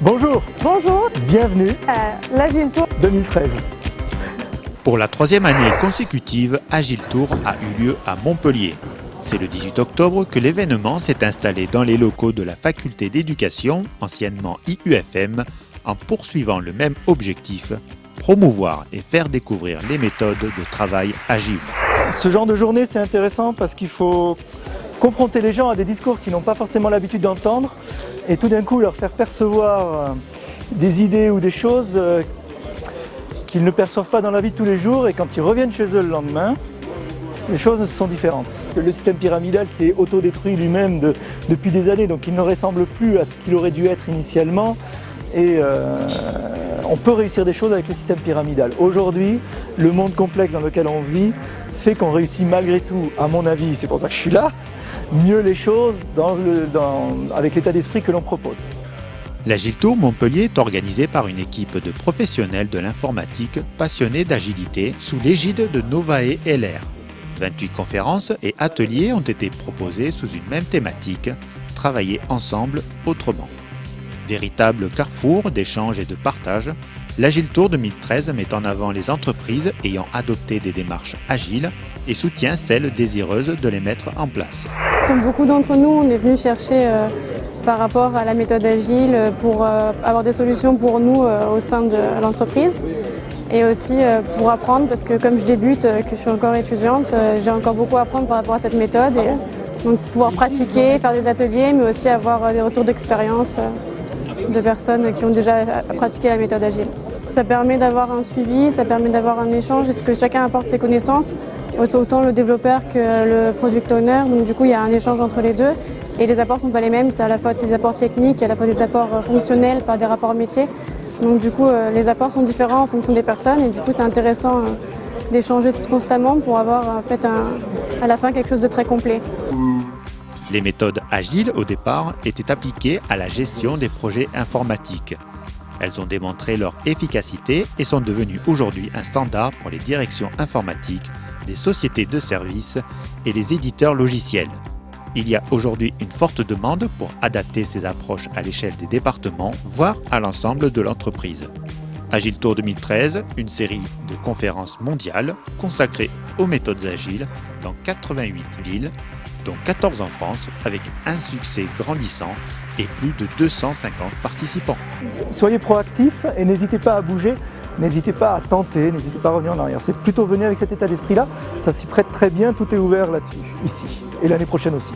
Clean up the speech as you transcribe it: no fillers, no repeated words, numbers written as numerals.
Bonjour, Bonjour, bienvenue l'Agile Tour 2013. Pour la troisième année consécutive, Agile Tour a eu lieu à Montpellier. C'est le 18 octobre que l'événement s'est installé dans les locaux de la faculté d'éducation, anciennement IUFM, en poursuivant le même objectif, promouvoir et faire découvrir les méthodes de travail agile. Ce genre de journée, c'est intéressant parce qu'il faut confronter les gens à des discours qu'ils n'ont pas forcément l'habitude d'entendre et tout d'un coup leur faire percevoir des idées ou des choses qu'ils ne perçoivent pas dans la vie de tous les jours, et quand ils reviennent chez eux le lendemain, les choses sont différentes. Le système pyramidal s'est autodétruit lui-même depuis des années, donc il ne ressemble plus à ce qu'il aurait dû être initialement, et on peut réussir des choses avec le système pyramidal. Aujourd'hui, le monde complexe dans lequel on vit fait qu'on réussit malgré tout, à mon avis, c'est pour ça que je suis là, mieux les choses avec l'état d'esprit que l'on propose. L'Agile Tour Montpellier est organisé par une équipe de professionnels de l'informatique passionnés d'agilité sous l'égide de Novae LR. 28 conférences et ateliers ont été proposés sous une même thématique, travailler ensemble autrement. Véritable carrefour d'échanges et de partage, l'Agile Tour 2013 met en avant les entreprises ayant adopté des démarches agiles et soutient celles désireuses de les mettre en place. Comme beaucoup d'entre nous, on est venu chercher par rapport à la méthode agile pour avoir des solutions pour nous au sein de l'entreprise, et aussi pour apprendre, parce que comme je débute, que je suis encore étudiante, j'ai encore beaucoup à apprendre par rapport à cette méthode, et donc pouvoir pratiquer, faire des ateliers, mais aussi avoir des retours d'expérience de personnes qui ont déjà pratiqué la méthode agile. Ça permet d'avoir un suivi, ça permet d'avoir un échange, est-ce que chacun apporte ses connaissances, autant le développeur que le product owner, donc du coup il y a un échange entre les deux, et les apports ne sont pas les mêmes, c'est à la fois des apports techniques, à la fois des apports fonctionnels par des rapports métiers, donc du coup les apports sont différents en fonction des personnes, et du coup c'est intéressant d'échanger constamment pour avoir en fait à la fin quelque chose de très complet. Les méthodes agiles, au départ, étaient appliquées à la gestion des projets informatiques. Elles ont démontré leur efficacité et sont devenues aujourd'hui un standard pour les directions informatiques, les sociétés de services et les éditeurs logiciels. Il y a aujourd'hui une forte demande pour adapter ces approches à l'échelle des départements, voire à l'ensemble de l'entreprise. Agile Tour 2013, une série de conférences mondiales consacrées aux méthodes agiles dans 88 villes, dont 14 en France, avec un succès grandissant et plus de 250 participants. Soyez proactifs et n'hésitez pas à bouger, n'hésitez pas à tenter, n'hésitez pas à revenir en arrière. C'est plutôt venir avec cet état d'esprit-là, ça s'y prête très bien, tout est ouvert là-dessus, ici, et l'année prochaine aussi.